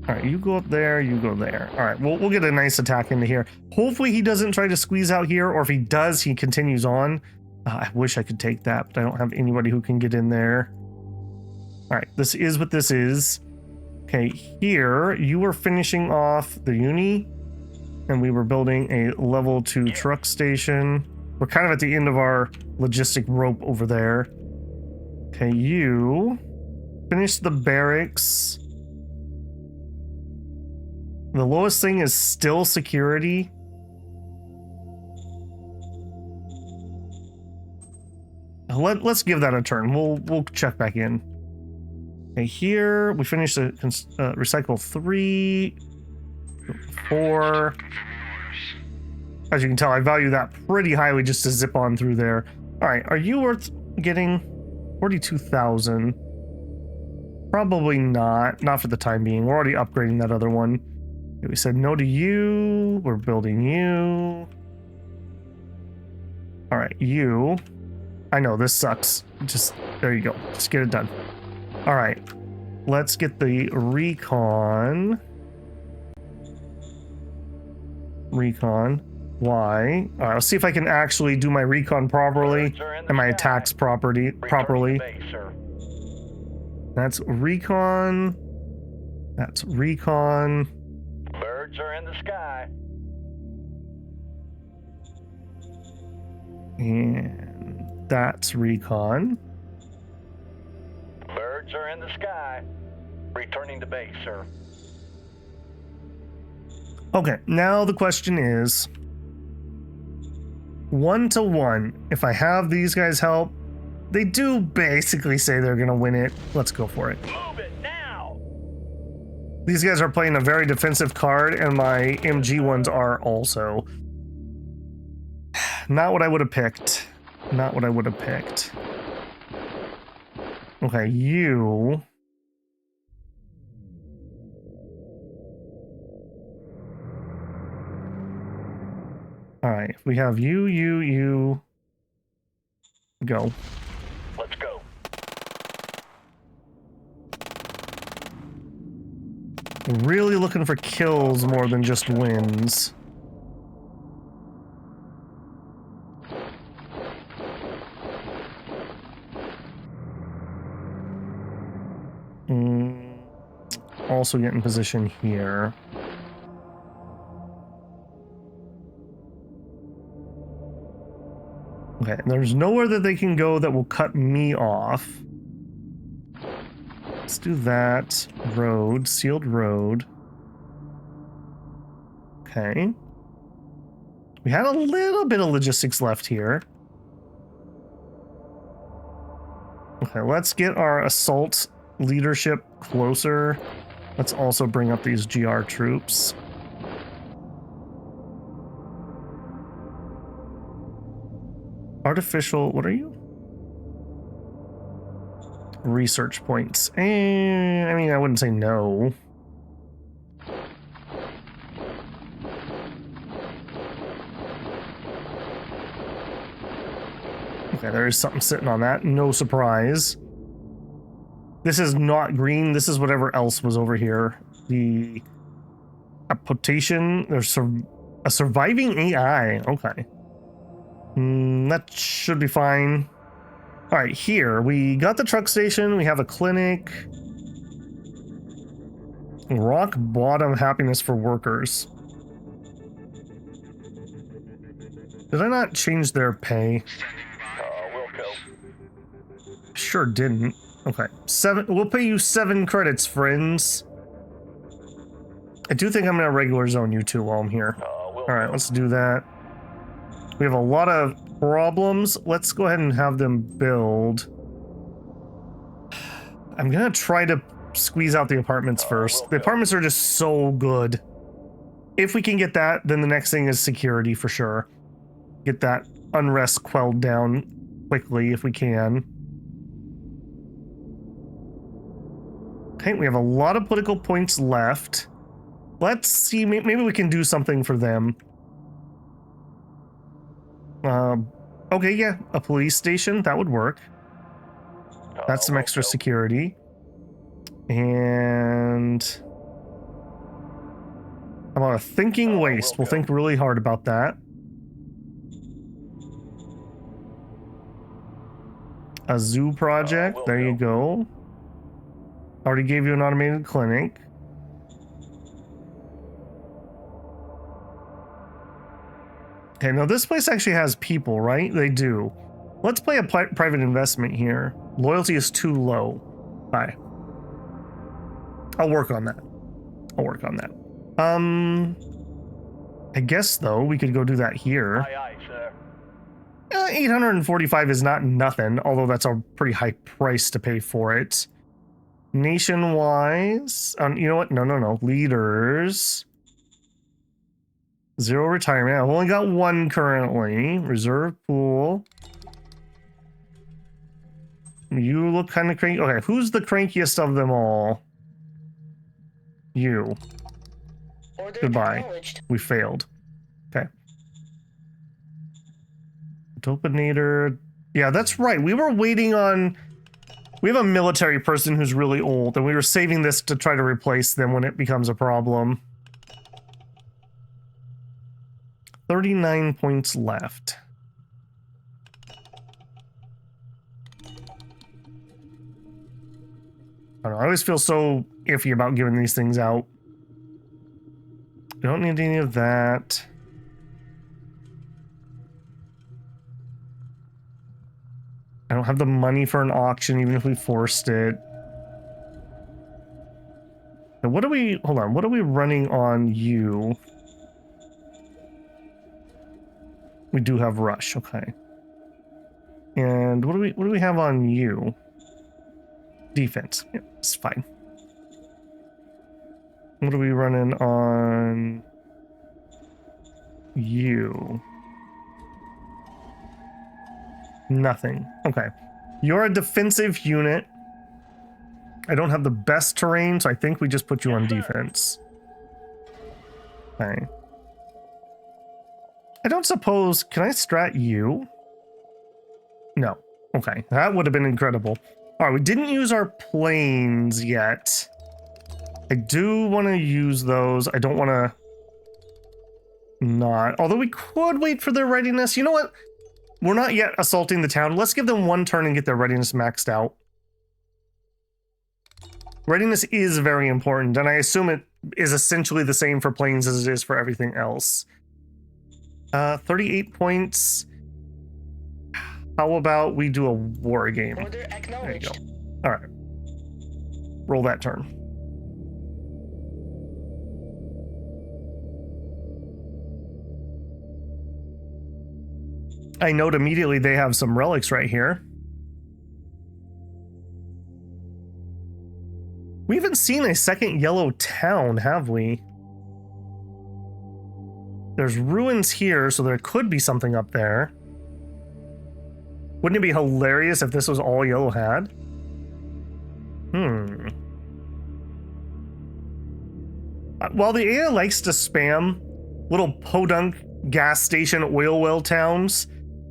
[SPEAKER 1] All right, you go up there, you go there. All right, we'll get a nice attack into here. Hopefully he doesn't try to squeeze out here, or if he does, he continues on. I wish I could take that, but I don't have anybody who can get in there. All right, this is what this is. Okay, here, you were finishing off the uni, and we were building a level 2 truck station. We're kind of at the end of our logistic rope over there. Okay, you finished the barracks. The lowest thing is still security. Let's give that a turn. We'll check back in. Okay, here we finished the recycle 3, 4. As you can tell, I value that pretty highly just to zip on through there. All right, are you worth getting 42,000? Probably not. Not for the time being. We're already upgrading that other one. Okay, we said no to you. We're building you. All right, you. I know this sucks. Just there you go. Just get it done. All right, let's get the recon. Recon. Why? All right, let's see if I can actually do my recon properly and my attacks properly.
[SPEAKER 3] Return to base, sir.
[SPEAKER 1] That's recon. That's recon.
[SPEAKER 3] Birds are in the sky.
[SPEAKER 1] And that's recon.
[SPEAKER 3] Birds are in the sky. Returning to base, sir.
[SPEAKER 1] Okay, now the question is, 1-to-1. If I have these guys help, they do basically say they're gonna win it. Let's go for it.
[SPEAKER 3] Move it now.
[SPEAKER 1] These guys are playing a very defensive card, and my MG ones are also. Not what I would have picked. Not what I would have picked. Okay, you. Alright, if we have you. Go.
[SPEAKER 3] Let's go.
[SPEAKER 1] Really looking for kills more than just wins. Also get in position here. Okay, there's nowhere that they can go that will cut me off. Let's do that. Road, sealed road. Okay. We had a little bit of logistics left here. Okay, let's get our assault leadership closer. Let's also bring up these GR troops. Artificial, what are you? Research points. I mean, I wouldn't say no. Okay, there is something sitting on that. No surprise. This is not green. This is whatever else was over here. The potation. There's a surviving AI. Okay. That should be fine. All right, here we got the truck station. We have a clinic. Rock bottom happiness for workers. Did I not change their pay?
[SPEAKER 3] We'll go.
[SPEAKER 1] Sure didn't. Okay, 7. We'll pay you 7 credits, friends. I do think I'm gonna regular zone you two while I'm here. All right, let's do that. We have a lot of problems. Let's go ahead and have them build. I'm gonna try to squeeze out the apartments first. The apartments are just so good. If we can get that, then the next thing is security for sure. Get that unrest quelled down quickly if we can. Okay, we have a lot of political points left. Let's see, maybe we can do something for them. Okay, yeah, a police station, that would work. That's some extra security. And how about a thinking waste? We'll think really hard about that. A zoo project, there you go. Already gave you an automated clinic. Okay, now this place actually has people, right? They do. Let's play a private investment here. Loyalty is too low. Hi. I'll work on that. I'll work on that. I guess, though, we could go do that here.
[SPEAKER 3] Aye, aye, sir.
[SPEAKER 1] 845 is not nothing, although that's a pretty high price to pay for it. Nation-wise, you know what? No. Leaders. 0 retirement. I've only got 1 currently. Reserve pool. You look kind of cranky. Okay, who's the crankiest of them all? You.
[SPEAKER 4] Order
[SPEAKER 1] Goodbye.
[SPEAKER 4] acknowledged.
[SPEAKER 1] We failed. Okay. Dopinator. Yeah, that's right. We were waiting on... We have a military person who's really old, and we were saving this to try to replace them when it becomes a problem. 39 points left. I don't know, I always feel so iffy about giving these things out. Don't need any of that. I don't have the money for an auction, even if we forced it. Now, what are we... Hold on, what are we running on you? We do have rush, okay. And what do we have on you? Defense. Yeah, it's fine. What are we running on you? Nothing. Okay. You're a defensive unit. I don't have the best terrain, so I think we just put you on defense. Okay. I don't suppose... Can I strat you? No. Okay. That would have been incredible. All right, we didn't use our planes yet. I do want to use those. I don't want to not. Although we could wait for their readiness. You know what? We're not yet assaulting the town. Let's give them one turn and get their readiness maxed out. Readiness is very important, and I assume it is essentially the same for planes as it is for everything else. 38 points. How about we do a war game?
[SPEAKER 4] Order
[SPEAKER 1] There you go.
[SPEAKER 4] acknowledged.
[SPEAKER 1] All right. Roll that turn. I note immediately they have some relics right here. We haven't seen a second yellow town, have we? There's ruins here, so there could be something up there. Wouldn't it be hilarious if this was all Yellow had? While the AI likes to spam little podunk gas station oil well towns,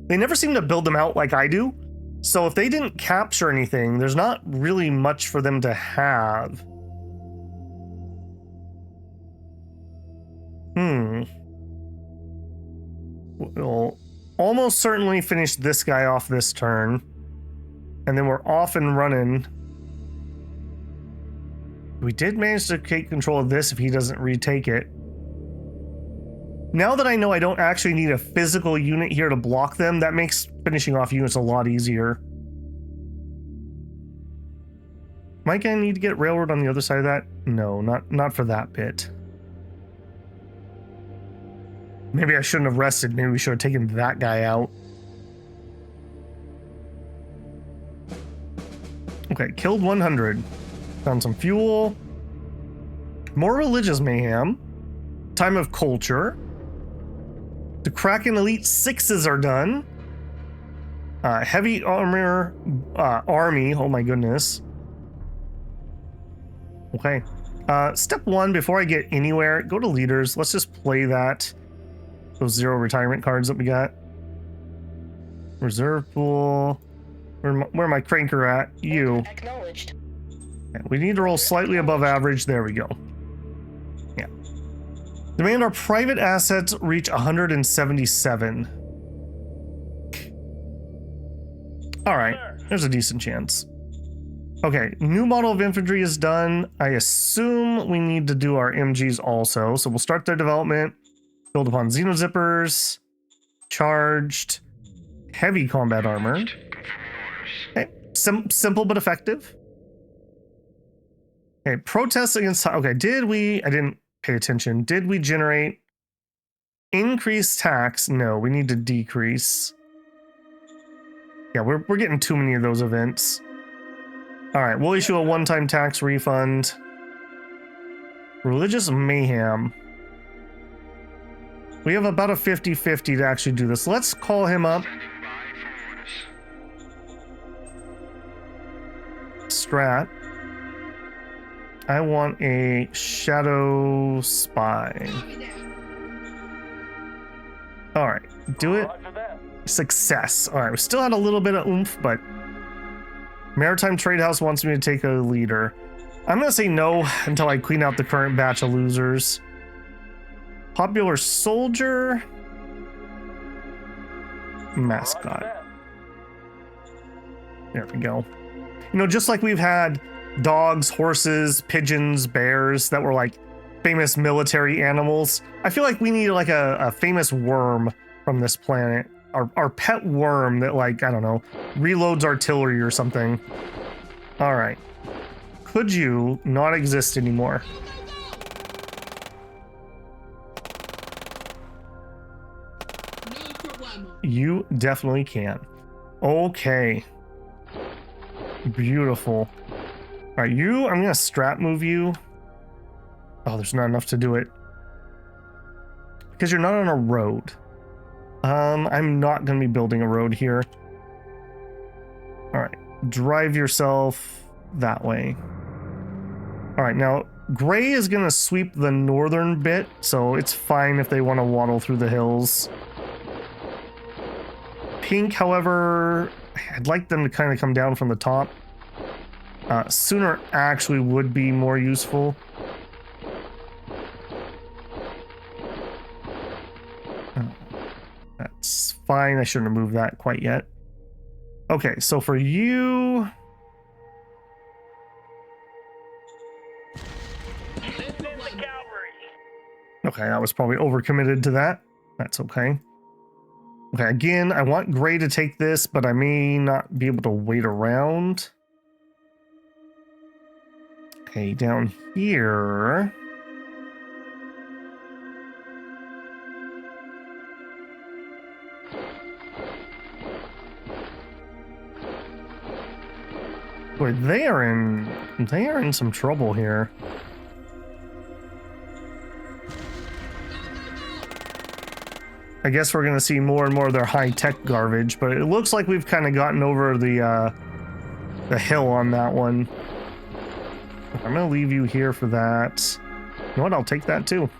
[SPEAKER 1] they never seem to build them out like I do. So if they didn't capture anything, there's not really much for them to have. We'll almost certainly finish this guy off this turn. And then we're off and running. We did manage to take control of this if he doesn't retake it. Now that I know I don't actually need a physical unit here to block them, that makes finishing off units a lot easier. Might I need to get railroad on the other side of that? No, not for that bit. Maybe I shouldn't have rested. Maybe we should have taken that guy out. Okay, killed 100. Found some fuel. More religious mayhem. Time of culture. The Kracken Elite 6s are done. Heavy armor army. Oh my goodness. Okay. Step 1, before I get anywhere, go to leaders. Let's just play that. Those 0 retirement cards that we got. Reserve pool. Where my cranker at? You.
[SPEAKER 4] Acknowledged.
[SPEAKER 1] Okay, we need to roll slightly above average. There we go. Yeah. Demand our private assets reach 177. All right. There's a decent chance. Okay. New model of infantry is done. I assume we need to do our MGs also. So we'll start their development. Build upon Xenozippers. Charged. Heavy combat armor. Okay. Simple but effective. Okay. Protests against... Okay. Did we... I didn't pay attention. Did we generate increased tax? No. We need to decrease. Yeah. We're getting too many of those events. All right. We'll issue a one-time tax refund. Religious mayhem. We have about a 50-50 to actually do this. Let's call him up. Strat. I want a shadow spy. All right, do it. Success. All right, we still had a little bit of oomph, but Maritime Trade House wants me to take a leader. I'm gonna say no until I clean out the current batch of losers. Popular soldier. Mascot. There we go. You know, just like we've had dogs, horses, pigeons, bears that were like famous military animals, I feel like we need like a famous worm from this planet. Our pet worm that, like, I don't know, reloads artillery or something. All right. Could you not exist anymore?
[SPEAKER 2] No problemo.
[SPEAKER 1] you definitely can. Okay. Beautiful. All right, you, I'm gonna strat move you. Oh, there's not enough to do it. Because you're not on a road. I'm not gonna be building a road here. All right, drive yourself that way. All right, now gray is gonna sweep the northern bit, so it's fine if they want to waddle through the hills. Pink, however, I'd like them to kind of come down from the top. Sooner actually would be more useful. That's fine. I shouldn't have moved that quite yet. Okay, so for you... Okay, I was probably overcommitted to that. That's okay. Okay, again, I want gray to take this, but I may not be able to wait around. Okay, down here... Boy, they are in some trouble here. I guess we're gonna see more and more of their high-tech garbage, but it looks like we've kind of gotten over the hill on that one. I'm gonna leave you here for that. You know what? I'll take that too.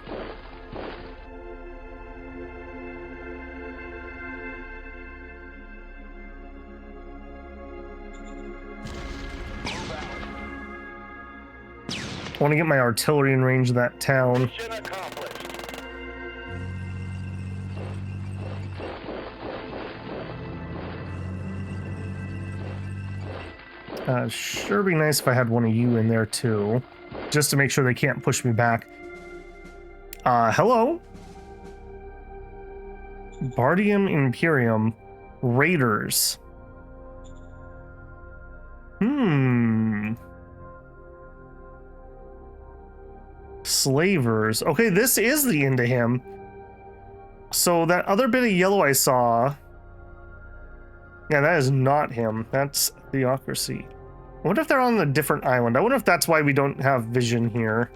[SPEAKER 1] I want to get my artillery in range of that town.
[SPEAKER 3] Mission accomplished.
[SPEAKER 1] Sure be nice if I had one of you in there too, just to make sure they can't push me back. Hello? Bardium Imperium Raiders. Slavers. Okay, this is the end of him. So that other bit of yellow I saw... Yeah, that is not him. That's Theocracy. I wonder if they're on a different island. I wonder if that's why we don't have vision here.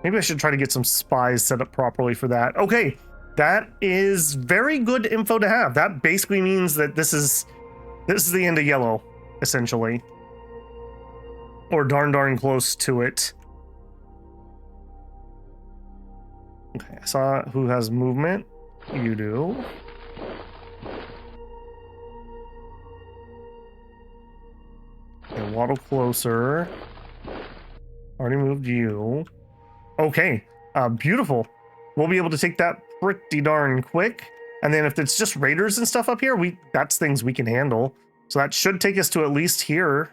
[SPEAKER 1] Maybe I should try to get some spies set up properly for that. Okay, that is very good info to have. That basically means that this is the end of yellow, essentially. Or darn close to it. Okay, I saw who has movement. You do. Okay, waddle closer. Already moved you. Okay, beautiful. We'll be able to take that pretty darn quick. And then if it's just raiders and stuff up here, that's things we can handle. So that should take us to at least here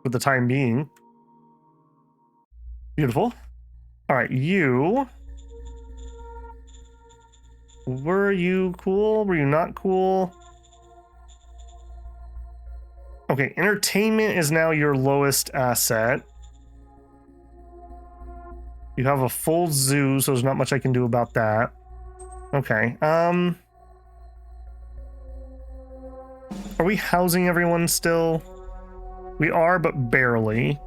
[SPEAKER 1] for the time being. Beautiful. All right, you... Were you cool? Were you not cool? Okay, entertainment is now your lowest asset. You have a full zoo, so there's not much I can do about that. Okay, are we housing everyone still? We are, but barely.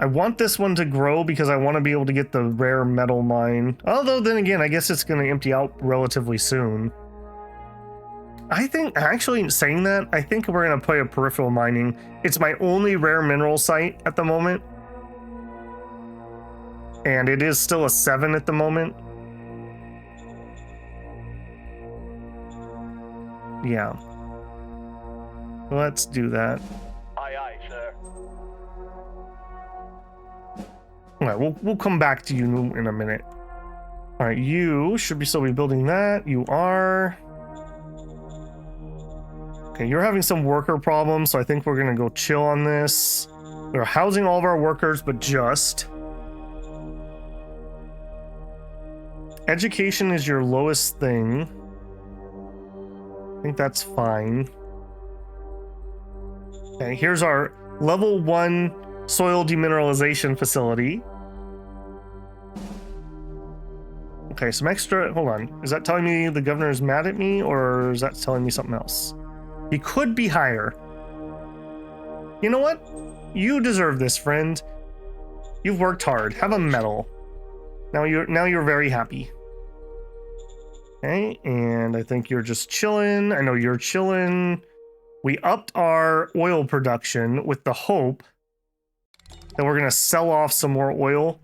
[SPEAKER 1] I want this one to grow because I want to be able to get the rare metal mine. Although then again, I guess it's going to empty out relatively soon. I think, actually saying that, I think we're going to play a peripheral mining. It's my only rare mineral site at the moment. And it is still a 7 at the moment. Yeah. Let's do that.
[SPEAKER 3] Aye, aye, sir.
[SPEAKER 1] All right, we'll come back to you in a minute. All right, you should still be building that. You are. Okay, you're having some worker problems, so I think we're gonna go chill on this. We're housing all of our workers, but just. Education is your lowest thing. I think that's fine. Okay, here's our level 1 soil demineralization facility. Okay, some extra. Hold on. Is that telling me the governor's mad at me, or is that telling me something else? He could be higher. You know what? You deserve this, friend. You've worked hard. Have a medal. Now you're very happy. Okay, and I think you're just chilling. I know you're chilling. We upped our oil production with the hope that we're gonna sell off some more oil.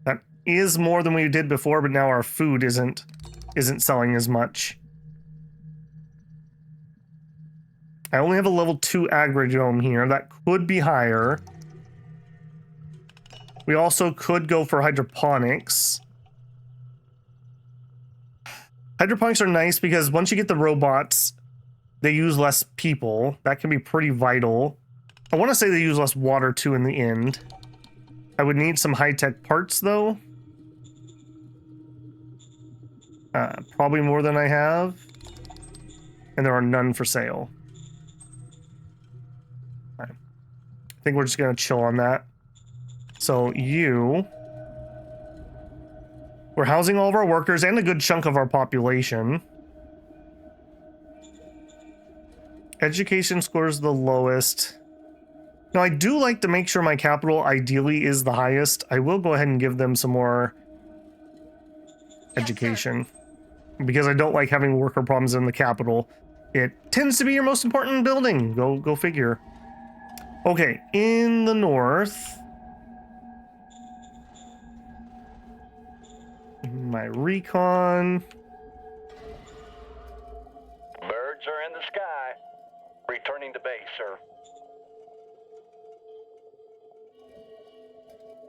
[SPEAKER 1] That is more than we did before, but now our food isn't selling as much. I only have a level 2 agrodome here. That could be higher. We also could go for hydroponics. Hydroponics are nice because once you get the robots, they use less people. That can be pretty vital. I want to say they use less water too in the end. I would need some high-tech parts though. Probably more than I have. And there are none for sale. Right. I think we're just going to chill on that. So we're housing all of our workers and a good chunk of our population. Education scores the lowest. Now, I do like to make sure my capital ideally is the highest. I will go ahead and give them some more education because I don't like having worker problems in the capital. It tends to be your most important building. Go figure. Okay, in the north. My recon.
[SPEAKER 3] Birds are in the sky. Returning to base, sir.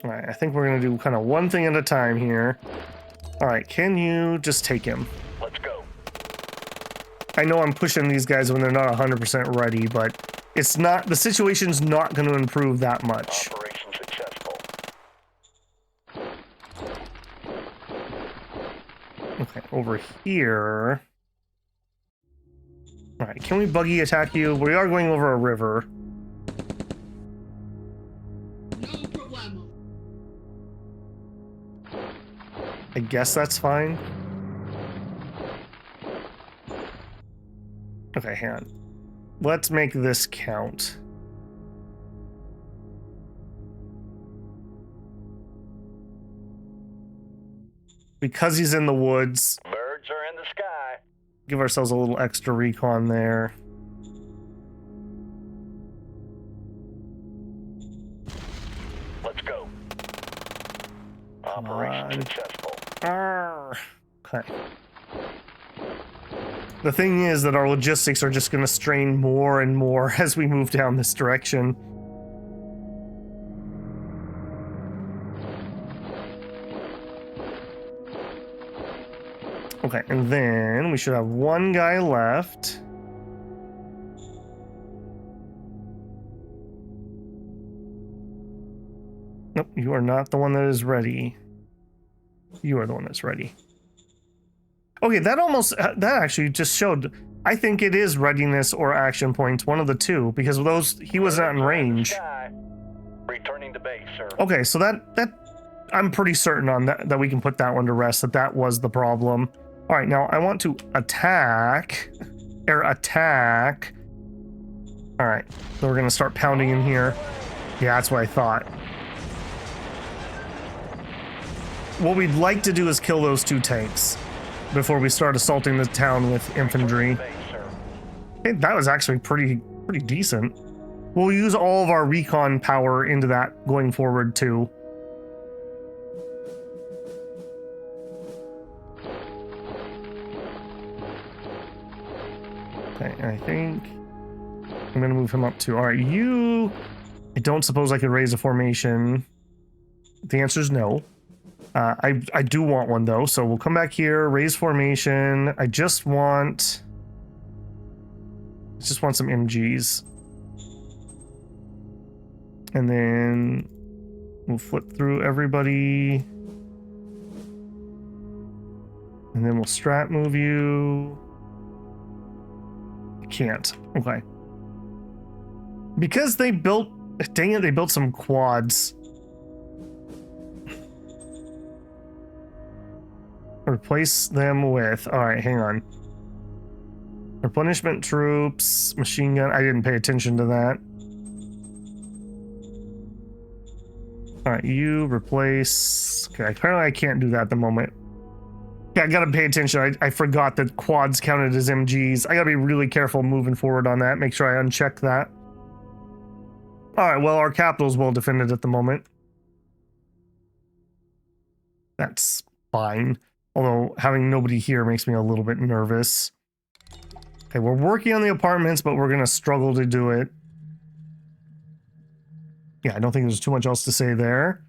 [SPEAKER 1] All right, I think we're gonna do kind of one thing at a time here. All right, can you just take him?
[SPEAKER 3] Let's go.
[SPEAKER 1] I know I'm pushing these guys when they're not 100% ready, but it's not, the situation's not going to improve that much.
[SPEAKER 3] Operation successful.
[SPEAKER 1] Okay, over here. All right, can we buggy attack you? We are going over a river.
[SPEAKER 2] No problemo.
[SPEAKER 1] I guess that's fine. Okay, hang on. Let's make this count. Because he's in the woods,
[SPEAKER 3] Birds are in the sky.
[SPEAKER 1] give ourselves a little extra recon there.
[SPEAKER 3] Let's go. Operation
[SPEAKER 1] on.
[SPEAKER 3] successful.
[SPEAKER 1] Arrgh. Okay. The thing is that our logistics are just going to strain more and more as we move down this direction. Okay, and then we should have one guy left. Nope, you are not the one that is ready. You are the one that's ready. Okay, that actually just showed. I think it is readiness or action points, one of the two, because those he was not in range.
[SPEAKER 3] Returning to base, sir.
[SPEAKER 1] Okay, so that I'm pretty certain on that we can put that one to rest. That was the problem. All right, now I want to attack, air attack. All right, so we're gonna start pounding in here. Yeah, that's what I thought. What we'd like to do is kill those two tanks before we start assaulting the town with infantry. Hey, that was actually pretty decent. We'll use all of our recon power into that going forward too. Okay, I think I'm gonna move him up too. All right, you. I don't suppose I could raise a formation. The answer is no. I do want one though, so we'll come back here, raise formation. I just want some MGs. And then we'll flip through everybody. And then we'll strat move you. Can't. Okay. Because they built, dang it, they built some quads. Replace them with, all right, hang on. Replenishment troops, machine gun. I didn't pay attention to that. All right, you replace. Okay, apparently I can't do that at the moment. Yeah, I gotta pay attention. I forgot that quads counted as MGs. I gotta be really careful moving forward on that. Make sure I uncheck that. All right, well, our capital's well defended at the moment. That's fine. Although having nobody here makes me a little bit nervous. Okay, we're working on the apartments, but we're gonna struggle to do it. Yeah, I don't think there's too much else to say there.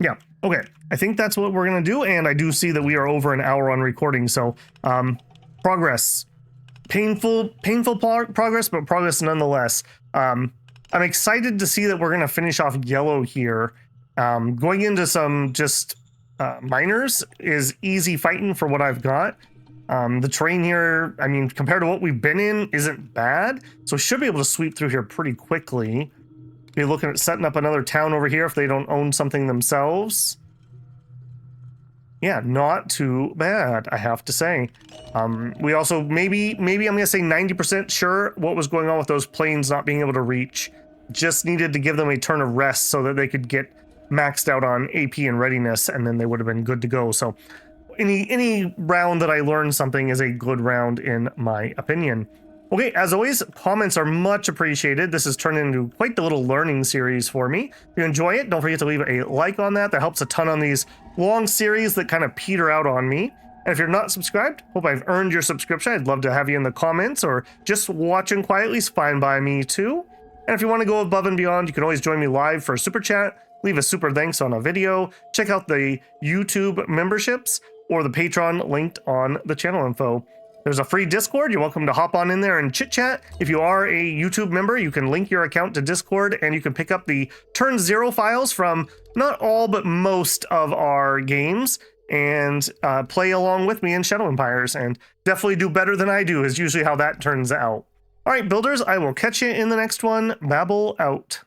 [SPEAKER 1] Yeah, okay. I think that's what we're gonna do, and I do see that we are over an hour on recording, so progress. Painful progress, but progress nonetheless. I'm excited to see that we're gonna finish off yellow here. Going into some just miners is easy fighting for what I've got. The terrain here, I mean, compared to what we've been in, isn't bad. So should be able to sweep through here pretty quickly. Be looking at setting up another town over here if they don't own something themselves. Yeah, not too bad, I have to say. We also, maybe I'm gonna say 90% sure what was going on with those planes not being able to reach. Just needed to give them a turn of rest so that they could get maxed out on AP and readiness, and then they would have been good to go. So any round that I learn something is a good round in my opinion. Okay, as always, comments are much appreciated. This has turned into quite the little learning series for me. If you enjoy it, don't forget to leave a like on that. That helps a ton on these long series that kind of peter out on me. And if you're not subscribed, hope I've earned your subscription. I'd love to have you in the comments, or just watching quietly is fine by me too. And if you want to go above and beyond, you can always join me live for a super chat, leave a super thanks on a video, check out the YouTube memberships, or the Patreon linked on the channel info. There's a free Discord. You're welcome to hop on in there and chit chat. If you are a YouTube member, you can link your account to Discord, and you can pick up the Turn 0 files from not all but most of our games and play along with me in Shadow Empires, and definitely do better than I do is usually how that turns out. All right, builders, I will catch you in the next one. Babel out.